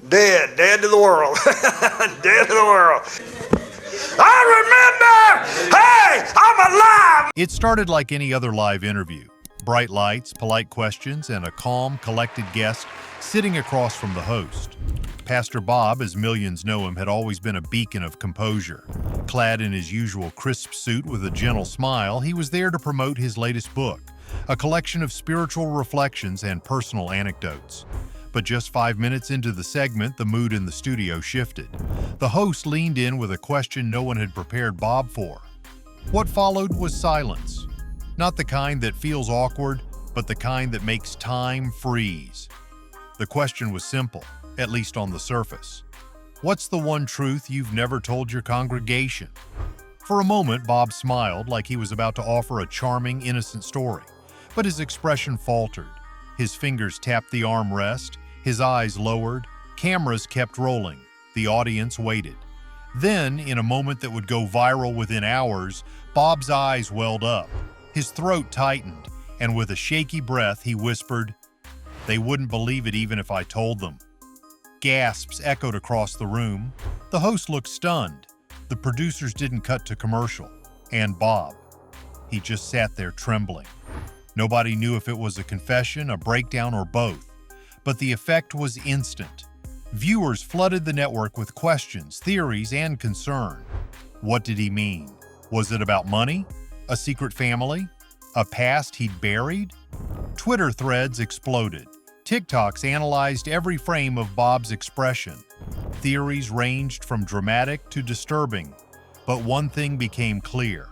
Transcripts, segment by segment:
Dead to the world. Dead to the world. I remember, hey, I'm alive. It started like any other live interview. Bright lights, polite questions, and a calm, collected guest sitting across from the host. Pastor Bob, as millions know him, had always been a beacon of composure. Clad in his usual crisp suit with a gentle smile, he was there to promote his latest book, a collection of spiritual reflections and personal anecdotes. But just 5 minutes into the segment, the mood in the studio shifted. The host leaned in with a question no one had prepared Bob for. What followed was silence. Not the kind that feels awkward, but the kind that makes time freeze. The question was simple, at least on the surface. What's the one truth you've never told your congregation? For a moment, Bob smiled like he was about to offer a charming, innocent story, but his expression faltered. His fingers tapped the armrest, his eyes lowered, cameras kept rolling, the audience waited. Then, in a moment that would go viral within hours, Bob's eyes welled up, his throat tightened, and with a shaky breath he whispered, "They wouldn't believe it even if I told them." Gasps echoed across the room. The host looked stunned. The producers didn't cut to commercial. And Bob, he just sat there trembling. Nobody knew if it was a confession, a breakdown, or both. But the effect was instant. Viewers flooded the network with questions, theories, and concern. What did he mean? Was it about money? A secret family? A past he'd buried? Twitter threads exploded. TikToks analyzed every frame of Bob's expression. Theories ranged from dramatic to disturbing. But one thing became clear.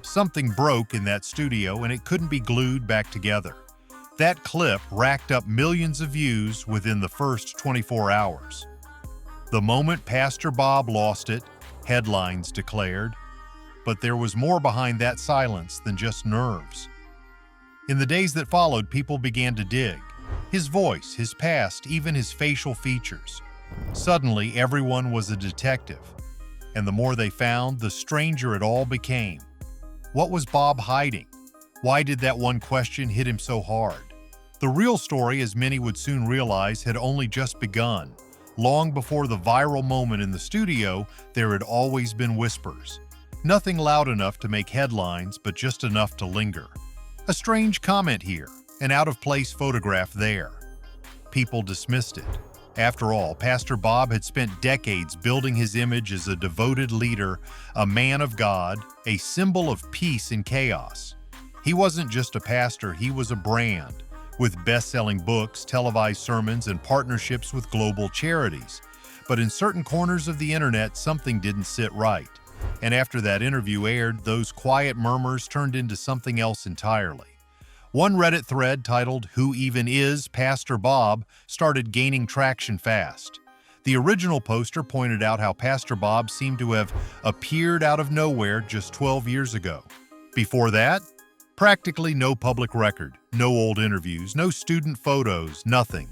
Something broke in that studio and it couldn't be glued back together. That clip racked up millions of views within the first 24 hours. The moment Pastor Bob lost it, headlines declared. But there was more behind that silence than just nerves. In the days that followed, people began to dig. His voice, his past, even his facial features. Suddenly, everyone was a detective. And the more they found, the stranger it all became. What was Bob hiding? Why did that one question hit him so hard? The real story, as many would soon realize, had only just begun. Long before the viral moment in the studio, there had always been whispers. Nothing loud enough to make headlines, but just enough to linger. A strange comment here, an out-of-place photograph there. People dismissed it. After all, Pastor Bob had spent decades building his image as a devoted leader, a man of God, a symbol of peace in chaos. He wasn't just a pastor, he was a brand, with best-selling books, televised sermons, and partnerships with global charities. But in certain corners of the internet, something didn't sit right. And after that interview aired, those quiet murmurs turned into something else entirely. One Reddit thread titled, "Who Even Is Pastor Bob?" started gaining traction fast. The original poster pointed out how Pastor Bob seemed to have appeared out of nowhere just 12 years ago. Before that, practically no public record, no old interviews, no student photos, nothing.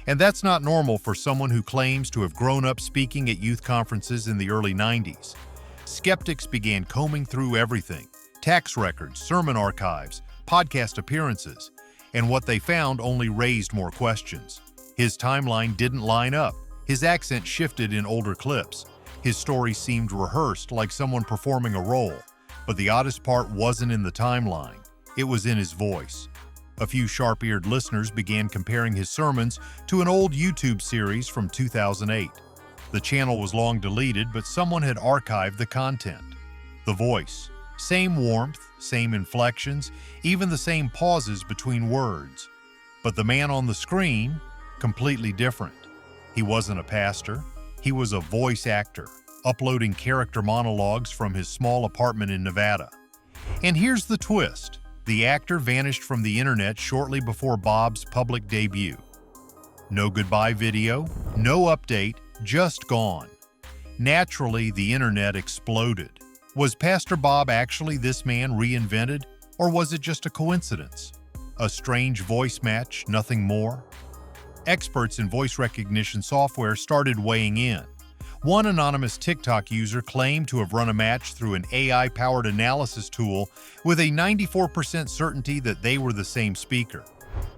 And that's not normal for someone who claims to have grown up speaking at youth conferences in the early 90s. Skeptics began combing through everything: tax records, sermon archives, podcast appearances, and what they found only raised more questions. His timeline didn't line up. His accent shifted in older clips. His story seemed rehearsed, like someone performing a role. But the oddest part wasn't in the timeline. It was in his voice. A few sharp-eared listeners began comparing his sermons to an old YouTube series from 2008. The channel was long deleted, but someone had archived the content. The voice. Same warmth, same inflections, even the same pauses between words. But the man on the screen, completely different. He wasn't a pastor. He was a voice actor, uploading character monologues from his small apartment in Nevada. And here's the twist. The actor vanished from the internet shortly before Bob's public debut. No goodbye video, no update, just gone. Naturally, the internet exploded. Was Pastor Bob actually this man reinvented, or was it just a coincidence? A strange voice match, nothing more? Experts in voice recognition software started weighing in. One anonymous TikTok user claimed to have run a match through an AI-powered analysis tool with a 94% certainty that they were the same speaker.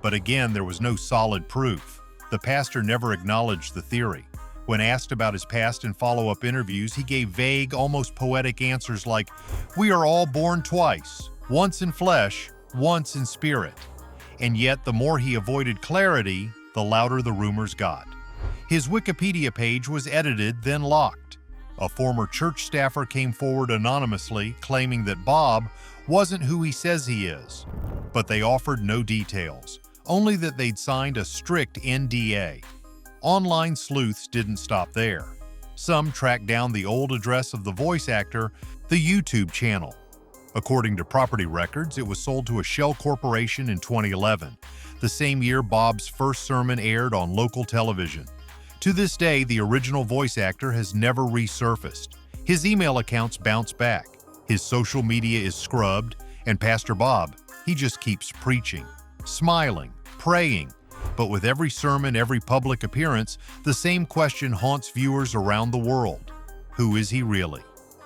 But again, there was no solid proof. The pastor never acknowledged the theory. When asked about his past in follow-up interviews, he gave vague, almost poetic answers like, "We are all born twice, once in flesh, once in spirit." And yet, the more he avoided clarity, the louder the rumors got. His Wikipedia page was edited, then locked. A former church staffer came forward anonymously, claiming that Bob wasn't who he says he is. But they offered no details, only that they'd signed a strict NDA. Online sleuths didn't stop there. Some tracked down the old address of the voice actor, the YouTube channel. According to property records, it was sold to a shell corporation in 2011, the same year Bob's first sermon aired on local television. To this day, the original voice actor has never resurfaced. His email accounts bounce back, his social media is scrubbed, and Pastor Bob, he just keeps preaching, smiling, praying. But with every sermon, every public appearance, the same question haunts viewers around the world. Who is he really?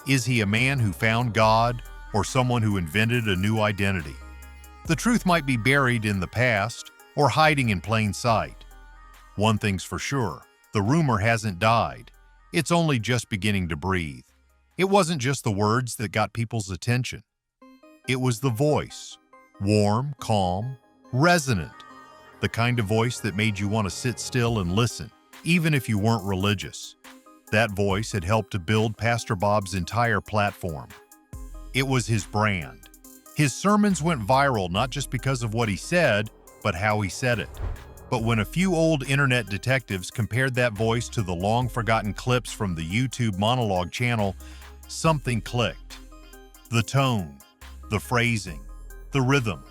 Is he a man who found God, or someone who invented a new identity? The truth might be buried in the past or hiding in plain sight. One thing's for sure, the rumor hasn't died. It's only just beginning to breathe. It wasn't just the words that got people's attention. It was the voice. Warm, calm, resonant. The kind of voice that made you want to sit still and listen, even if you weren't religious. That voice had helped to build Pastor Bob's entire platform. It was his brand. His sermons went viral not just because of what he said, but how he said it. But when a few old internet detectives compared that voice to the long-forgotten clips from the YouTube monologue channel, something clicked. The tone, the phrasing, the rhythm.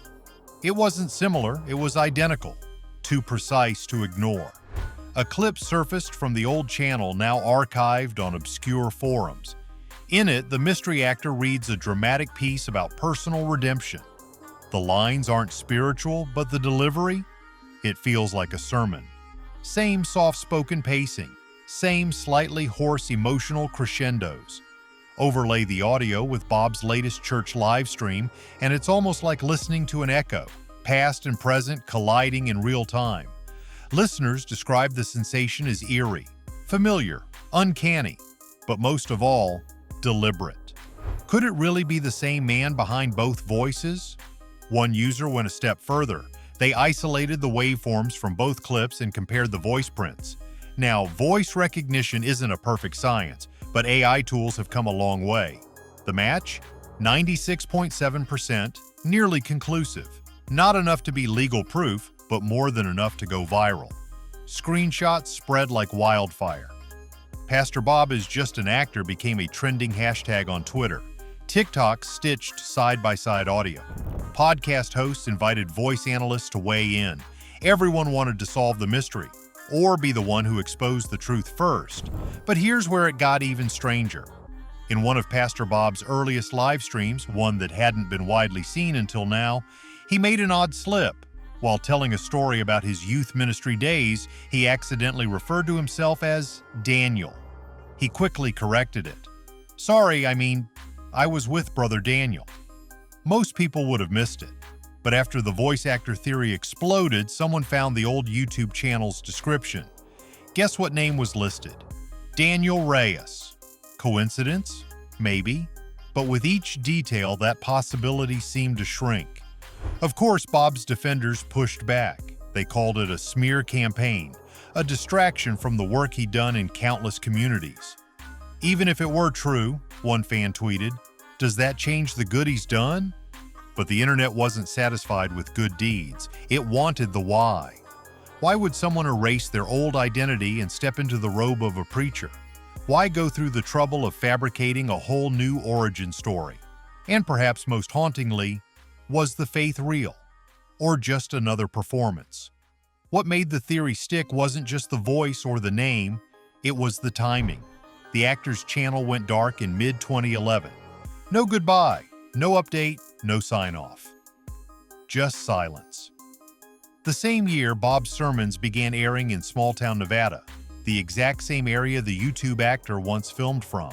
It wasn't similar, it was identical, too precise to ignore. A clip surfaced from the old channel, now archived on obscure forums. In it, the mystery actor reads a dramatic piece about personal redemption. The lines aren't spiritual, but the delivery? It feels like a sermon. Same soft-spoken pacing, same slightly hoarse emotional crescendos. Overlay the audio with Bob's latest church live stream, and it's almost like listening to an echo, past and present colliding in real time. Listeners describe the sensation as eerie, familiar, uncanny, but most of all, deliberate. Could it really be the same man behind both voices? One user went a step further. They isolated the waveforms from both clips and compared the voice prints. Now, voice recognition isn't a perfect science, but AI tools have come a long way. The match? 96.7%, nearly conclusive. Not enough to be legal proof, but more than enough to go viral. Screenshots spread like wildfire. Pastor Bob is just an actor became a trending hashtag on Twitter. TikTok stitched side-by-side audio. Podcast hosts invited voice analysts to weigh in. Everyone wanted to solve the mystery, or be the one who exposed the truth first. But here's where it got even stranger. In one of Pastor Bob's earliest live streams, one that hadn't been widely seen until now, he made an odd slip. While telling a story about his youth ministry days, he accidentally referred to himself as Daniel. He quickly corrected it. "Sorry, I was with Brother Daniel." Most people would have missed it. But after the voice actor theory exploded, someone found the old YouTube channel's description. Guess what name was listed? Daniel Reyes. Coincidence? Maybe. But with each detail, that possibility seemed to shrink. Of course, Bob's defenders pushed back. They called it a smear campaign, a distraction from the work he'd done in countless communities. Even if it were true, one fan tweeted, does that change the good he's done? But the internet wasn't satisfied with good deeds. It wanted the why. Why would someone erase their old identity and step into the robe of a preacher? Why go through the trouble of fabricating a whole new origin story? And perhaps most hauntingly, was the faith real? Or just another performance? What made the theory stick wasn't just the voice or the name, it was the timing. The actor's channel went dark in mid-2011. No goodbye, no update, no sign-off. Just silence. The same year, Bob's sermons began airing in small-town Nevada, the exact same area the YouTube actor once filmed from.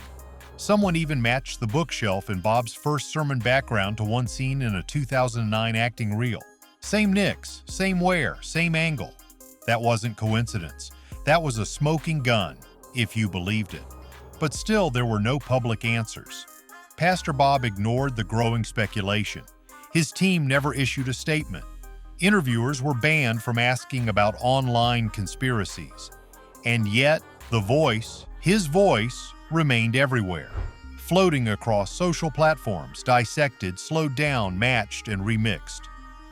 Someone even matched the bookshelf in Bob's first sermon background to one seen in a 2009 acting reel. Same nicks, same wear, same angle. That wasn't coincidence. That was a smoking gun. if you believed it. But still, there were no public answers. Pastor Bob ignored the growing speculation. His team never issued a statement. Interviewers were banned from asking about online conspiracies. And yet, his voice, remained everywhere, floating across social platforms, dissected, slowed down, matched, and remixed.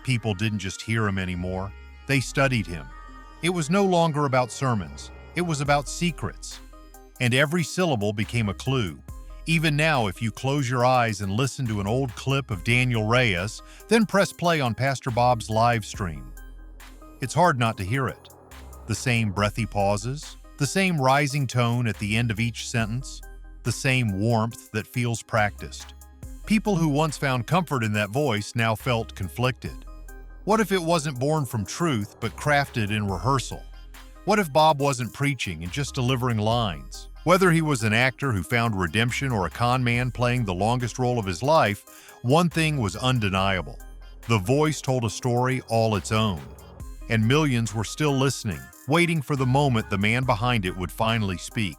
People didn't just hear him anymore. They studied him. It was no longer about sermons. It was about secrets. And every syllable became a clue. Even now, if you close your eyes and listen to an old clip of Daniel Reyes, then press play on Pastor Bob's live stream, it's hard not to hear it. The same breathy pauses, the same rising tone at the end of each sentence, the same warmth that feels practiced. People who once found comfort in that voice now felt conflicted. What if it wasn't born from truth but crafted in rehearsal? What if Bob wasn't preaching and just delivering lines? Whether he was an actor who found redemption or a con man playing the longest role of his life, one thing was undeniable. The voice told a story all its own. And millions were still listening, waiting for the moment the man behind it would finally speak.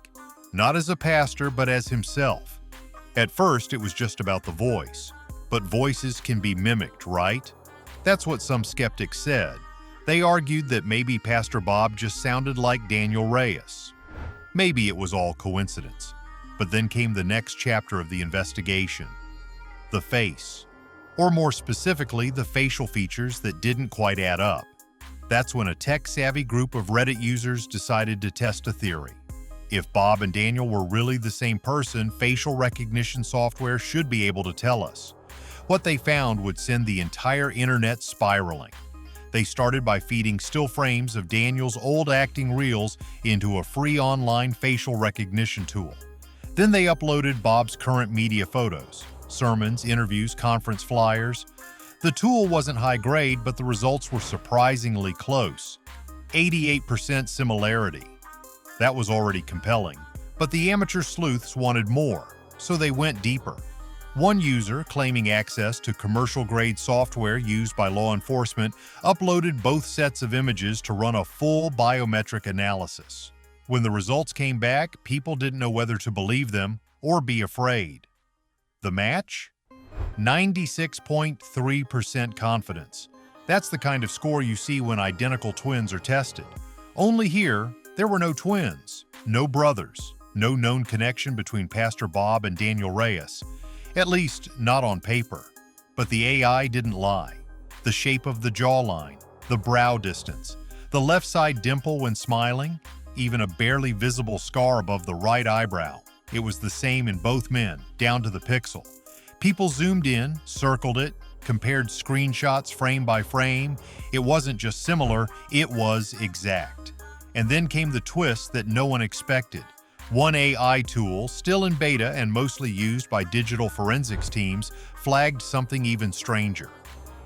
Not as a pastor, but as himself. At first, it was just about the voice. But voices can be mimicked, right? That's what some skeptics said. They argued that maybe Pastor Bob just sounded like Daniel Reyes. Maybe it was all coincidence. But then came the next chapter of the investigation. The face. Or more specifically, the facial features that didn't quite add up. That's when a tech-savvy group of Reddit users decided to test a theory. If Bob and Daniel were really the same person, facial recognition software should be able to tell us. What they found would send the entire internet spiraling. They started by feeding still frames of Daniel's old acting reels into a free online facial recognition tool. Then they uploaded Bob's current media photos, sermons, interviews, conference flyers. The tool wasn't high grade, but the results were surprisingly close. 88% similarity. That was already compelling, but the amateur sleuths wanted more, so they went deeper. One user, claiming access to commercial-grade software used by law enforcement, uploaded both sets of images to run a full biometric analysis. When the results came back, people didn't know whether to believe them or be afraid. The match? 96.3% confidence. That's the kind of score you see when identical twins are tested. Only here, there were no twins, no brothers, no known connection between Pastor Bob and Daniel Reyes. At least, not on paper. But the AI didn't lie. The shape of the jawline, the brow distance, the left side dimple when smiling, even a barely visible scar above the right eyebrow. It was the same in both men, down to the pixel. People zoomed in, circled it, compared screenshots frame by frame. It wasn't just similar, it was exact. And then came the twist that no one expected. One AI tool, still in beta and mostly used by digital forensics teams, flagged something even stranger.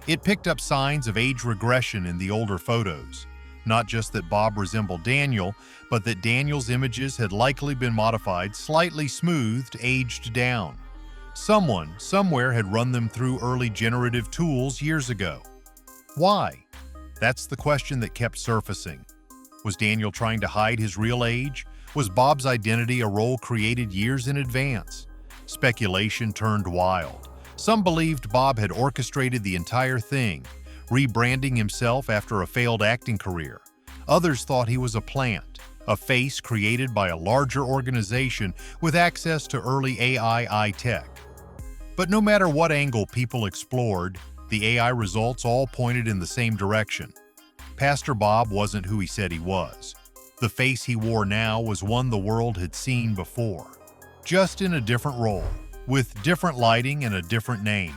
It picked up signs of age regression in the older photos. Not just that Bob resembled Daniel, but that Daniel's images had likely been modified, slightly smoothed, aged down. Someone, somewhere had run them through early generative tools years ago. Why? That's the question that kept surfacing. Was Daniel trying to hide his real age? Was Bob's identity a role created years in advance? Speculation turned wild. Some believed Bob had orchestrated the entire thing, rebranding himself after a failed acting career. Others thought he was a plant, a face created by a larger organization with access to early AI tech. But no matter what angle people explored, the AI results all pointed in the same direction. Pastor Bob wasn't who he said he was. The face he wore now was one the world had seen before, just in a different role, with different lighting and a different name.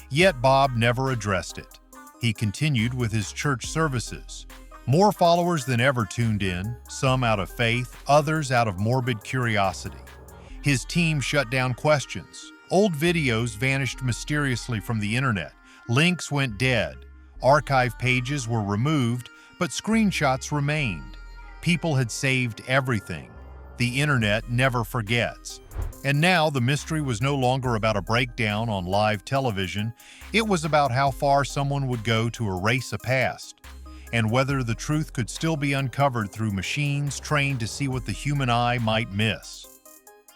Yet Bob never addressed it. He continued with his church services. More followers than ever tuned in, some out of faith, others out of morbid curiosity. His team shut down questions. Old videos vanished mysteriously from the internet. Links went dead. Archive pages were removed, but screenshots remained. People had saved everything. The internet never forgets. And now the mystery was no longer about a breakdown on live television. It was about how far someone would go to erase a past. and whether the truth could still be uncovered through machines trained to see what the human eye might miss.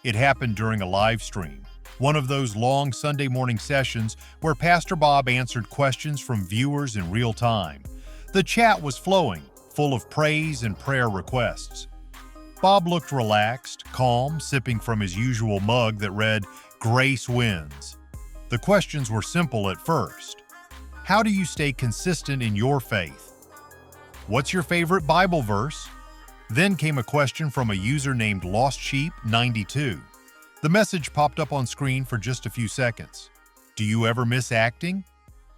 It happened during a live stream, one of those long Sunday morning sessions where Pastor Bob answered questions from viewers in real time. The chat was flowing, full of praise and prayer requests. Bob looked relaxed, calm, sipping from his usual mug that read, "Grace wins." The questions were simple at first. How do you stay consistent in your faith? What's your favorite Bible verse? Then came a question from a user named LostSheep92. The message popped up on screen for just a few seconds. Do you ever miss acting?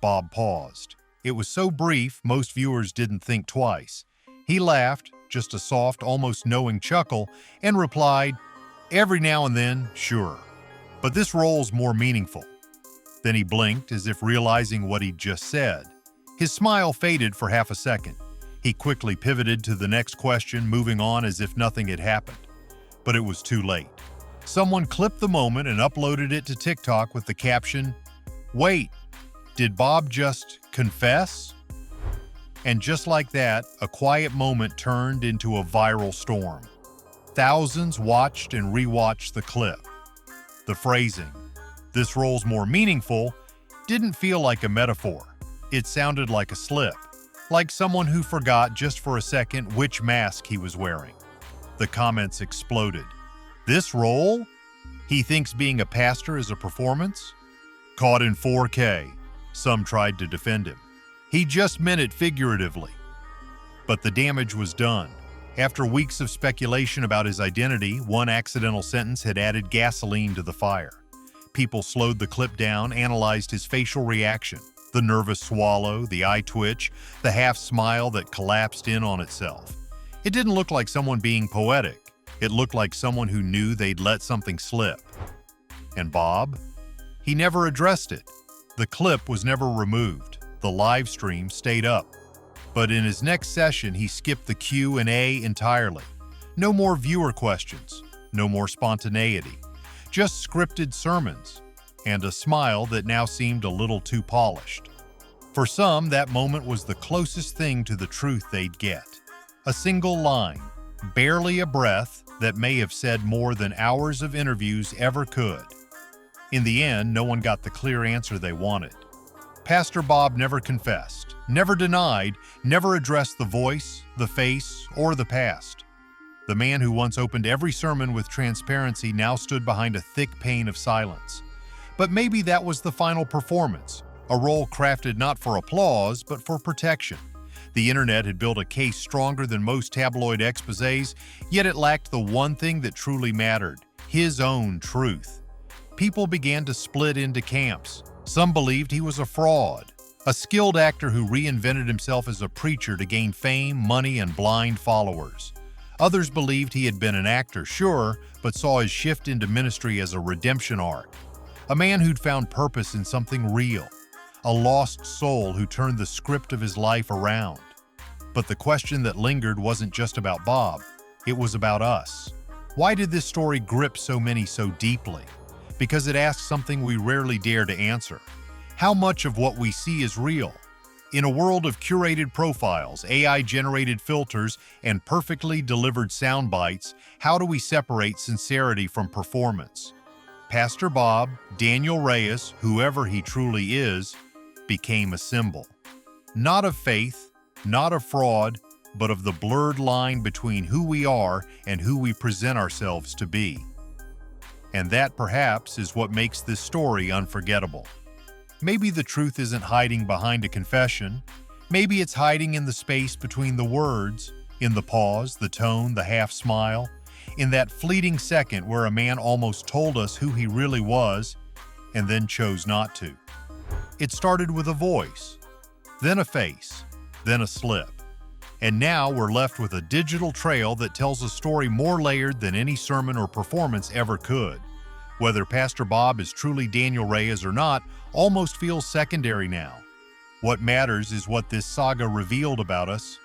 Bob paused. It was so brief, most viewers didn't think twice. He laughed, just a soft, almost knowing chuckle, and replied, "Every now and then, sure. But this role's more meaningful." Then he blinked as if realizing what he'd just said. His smile faded for half a second. He quickly pivoted to the next question, moving on as if nothing had happened. But it was too late. Someone clipped the moment and uploaded it to TikTok with the caption, "Wait, did Bob just confess?" And just like that, a quiet moment turned into a viral storm. Thousands watched and rewatched the clip. The phrasing, "This role's more meaningful," didn't feel like a metaphor. It sounded like a slip, like someone who forgot just for a second which mask he was wearing. The comments exploded. This role? He thinks being a pastor is a performance? Caught in 4K. Some tried to defend him. He just meant it figuratively. But the damage was done. After weeks of speculation about his identity, one accidental sentence had added gasoline to the fire. People slowed the clip down, analyzed his facial reaction, the nervous swallow, the eye twitch, the half smile that collapsed in on itself. It didn't look like someone being poetic. It looked like someone who knew they'd let something slip. And Bob? He never addressed it. The clip was never removed. The live stream stayed up. But in his next session, he skipped the Q&A entirely. No more viewer questions, no more spontaneity, just scripted sermons, and a smile that now seemed a little too polished. For some, that moment was the closest thing to the truth they'd get. A single line, barely a breath, that may have said more than hours of interviews ever could. In the end, no one got the clear answer they wanted. Pastor Bob never confessed, never denied, never addressed the voice, the face, or the past. The man who once opened every sermon with transparency now stood behind a thick pane of silence. But maybe that was the final performance, a role crafted not for applause, but for protection. The internet had built a case stronger than most tabloid exposés, yet it lacked the one thing that truly mattered, his own truth. People began to split into camps. Some believed he was a fraud, a skilled actor who reinvented himself as a preacher to gain fame, money, and blind followers. Others believed he had been an actor, sure, but saw his shift into ministry as a redemption arc. A man who'd found purpose in something real. A lost soul who turned the script of his life around. But the question that lingered wasn't just about Bob, it was about us. Why did this story grip so many so deeply? Because it asks something we rarely dare to answer. How much of what we see is real? In a world of curated profiles, AI-generated filters, and perfectly delivered sound bites, how do we separate sincerity from performance? Pastor Bob, Daniel Reyes, whoever he truly is, became a symbol. Not of faith, not of fraud, but of the blurred line between who we are and who we present ourselves to be. And that, perhaps, is what makes this story unforgettable. Maybe the truth isn't hiding behind a confession. Maybe it's hiding in the space between the words, in the pause, the tone, the half smile, in that fleeting second where a man almost told us who he really was and then chose not to. It started with a voice, then a face, then a slip. And now we're left with a digital trail that tells a story more layered than any sermon or performance ever could. Whether Pastor Bob is truly Daniel Reyes or not almost feels secondary now. What matters is what this saga revealed about us,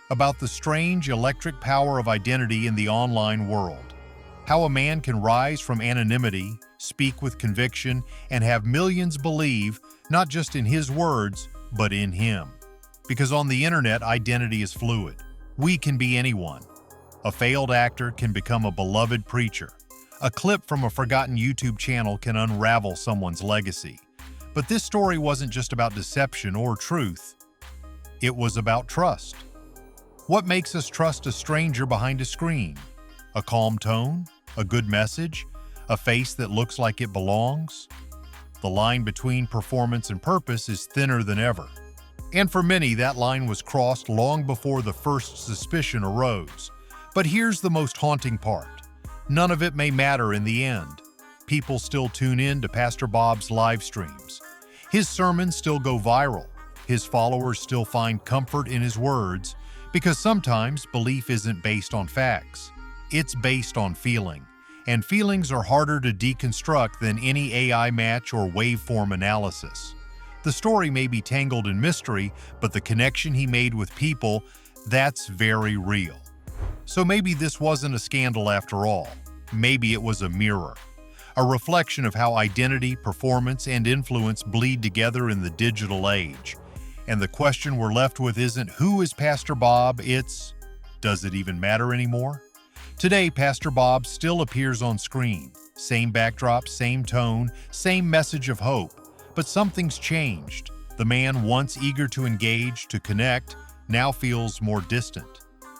about the strange electric power of identity in the online world. How a man can rise from anonymity, speak with conviction, and have millions believe not just in his words, but in him. Because on the internet, identity is fluid. We can be anyone. A failed actor can become a beloved preacher. A clip from a forgotten YouTube channel can unravel someone's legacy. But this story wasn't just about deception or truth. It was about trust. What makes us trust a stranger behind a screen? A calm tone? A good message? A face that looks like it belongs? The line between performance and purpose is thinner than ever. And for many, that line was crossed long before the first suspicion arose. But here's the most haunting part. None of it may matter in the end. People still tune in to Pastor Bob's live streams. His sermons still go viral. His followers still find comfort in his words, because sometimes belief isn't based on facts. It's based on feeling. And feelings are harder to deconstruct than any AI match or waveform analysis. The story may be tangled in mystery, but the connection he made with people, that's very real. So maybe this wasn't a scandal after all. Maybe it was a mirror. A reflection of how identity, performance, and influence bleed together in the digital age. And the question we're left with isn't who is Pastor Bob, it's does it even matter anymore? Today, Pastor Bob still appears on screen. Same backdrop, same tone, same message of hope. But something's changed. The man once eager to engage, to connect, now feels more distant.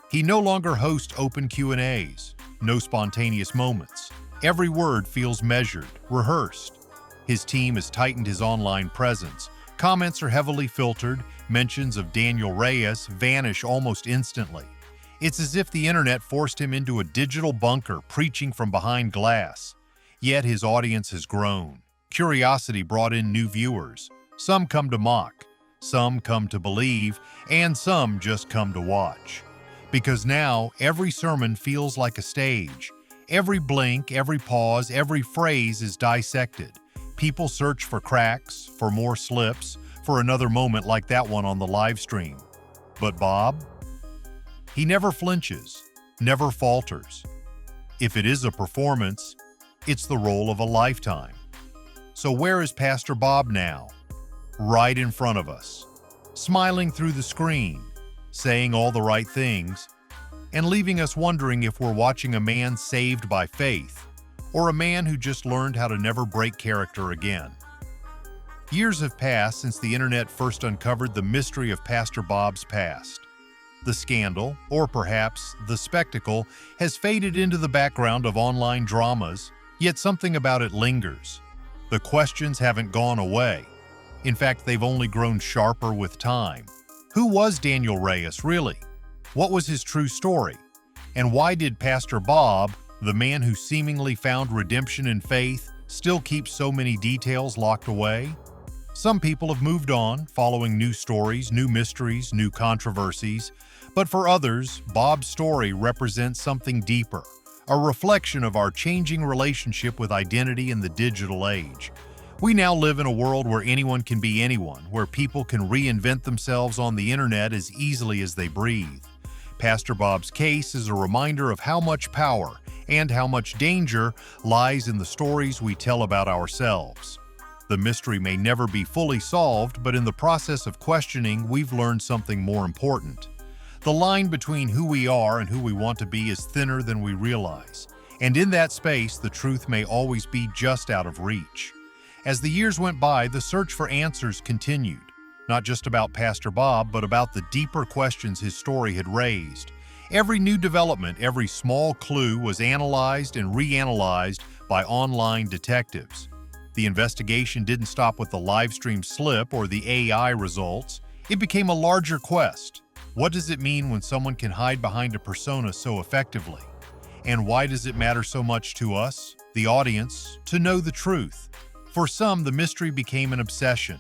He no longer hosts open Q&As, no spontaneous moments. Every word feels measured, rehearsed. His team has tightened his online presence. Comments are heavily filtered, mentions of Daniel Reyes vanish almost instantly. It's as if the internet forced him into a digital bunker, preaching from behind glass. Yet his audience has grown. Curiosity brought in new viewers. Some come to mock, some come to believe, and some just come to watch. Because now, every sermon feels like a stage. Every blink, every pause, every phrase is dissected. People search for cracks, for more slips, for another moment like that one on the live stream. But Bob? He never flinches, never falters. If it is a performance, it's the role of a lifetime. So where is Pastor Bob now? Right in front of us, smiling through the screen, saying all the right things, and leaving us wondering if we're watching a man saved by faith, or a man who just learned how to never break character again. Years have passed since the internet first uncovered the mystery of Pastor Bob's past. The scandal, or perhaps the spectacle, has faded into the background of online dramas, yet something about it lingers. The questions haven't gone away. In fact, they've only grown sharper with time. Who was Daniel Reyes, really? What was his true story? And why did Pastor Bob, the man who seemingly found redemption in faith, still keep so many details locked away? Some people have moved on, following new stories, new mysteries, new controversies. But for others, Bob's story represents something deeper, a reflection of our changing relationship with identity in the digital age. We now live in a world where anyone can be anyone, where people can reinvent themselves on the internet as easily as they breathe. Pastor Bob's case is a reminder of how much power and how much danger lies in the stories we tell about ourselves. The mystery may never be fully solved, but in the process of questioning, we've learned something more important. The line between who we are and who we want to be is thinner than we realize. And in that space, the truth may always be just out of reach. As the years went by, the search for answers continued. Not just about Pastor Bob, but about the deeper questions his story had raised. Every new development, every small clue was analyzed and reanalyzed by online detectives. The investigation didn't stop with the live stream slip or the AI results. It became a larger quest. What does it mean when someone can hide behind a persona so effectively? And why does it matter so much to us, the audience, to know the truth? For some, the mystery became an obsession.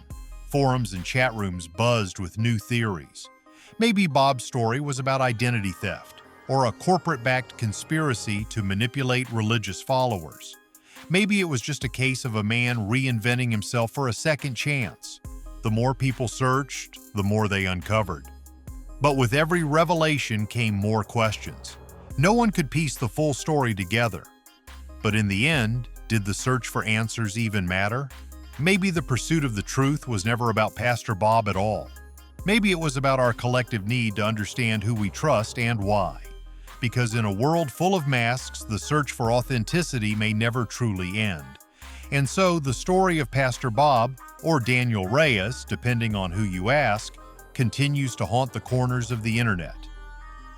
Forums and chat rooms buzzed with new theories. Maybe Bob's story was about identity theft, or a corporate-backed conspiracy to manipulate religious followers. Maybe it was just a case of a man reinventing himself for a second chance. The more people searched, the more they uncovered. But with every revelation came more questions. No one could piece the full story together. But in the end, did the search for answers even matter? Maybe the pursuit of the truth was never about Pastor Bob at all. Maybe it was about our collective need to understand who we trust and why. Because in a world full of masks, the search for authenticity may never truly end. And so the story of Pastor Bob, or Daniel Reyes, depending on who you ask, continues to haunt the corners of the internet.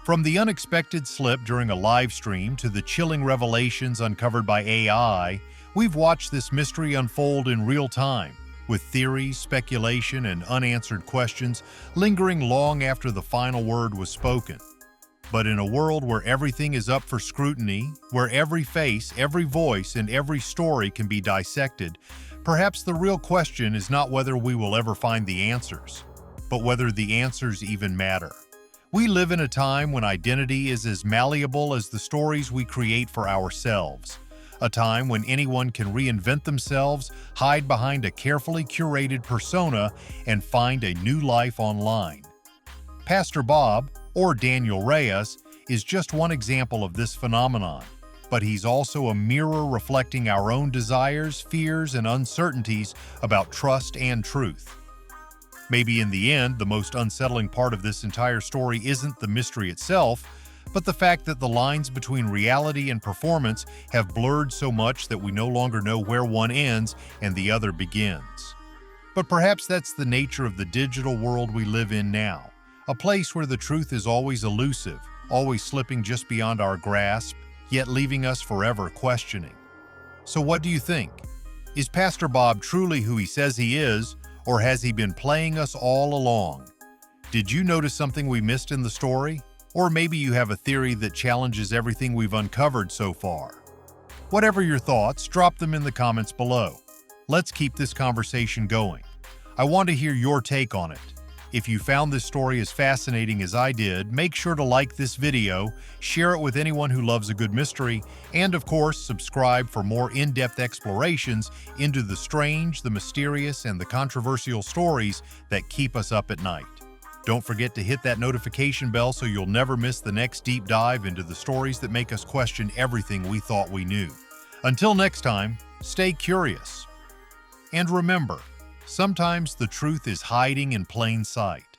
From the unexpected slip during a live stream to the chilling revelations uncovered by AI, we've watched this mystery unfold in real time, with theories, speculation, and unanswered questions lingering long after the final word was spoken. But in a world where everything is up for scrutiny, where every face, every voice, and every story can be dissected, perhaps the real question is not whether we will ever find the answers, but whether the answers even matter. We live in a time when identity is as malleable as the stories we create for ourselves. A time when anyone can reinvent themselves, hide behind a carefully curated persona, and find a new life online. Pastor Bob, or Daniel Reyes, is just one example of this phenomenon, but he's also a mirror reflecting our own desires, fears, and uncertainties about trust and truth. Maybe in the end, the most unsettling part of this entire story isn't the mystery itself, but the fact that the lines between reality and performance have blurred so much that we no longer know where one ends and the other begins. But perhaps that's the nature of the digital world we live in now, a place where the truth is always elusive, always slipping just beyond our grasp, yet leaving us forever questioning. So what do you think? Is Pastor Bob truly who he says he is, or has he been playing us all along? Did you notice something we missed in the story? Or maybe you have a theory that challenges everything we've uncovered so far. Whatever your thoughts, drop them in the comments below. Let's keep this conversation going. I want to hear your take on it. If you found this story as fascinating as I did, make sure to like this video, share it with anyone who loves a good mystery, and of course, subscribe for more in-depth explorations into the strange, the mysterious, and the controversial stories that keep us up at night. Don't forget to hit that notification bell so you'll never miss the next deep dive into the stories that make us question everything we thought we knew. Until next time, stay curious. And remember, sometimes the truth is hiding in plain sight.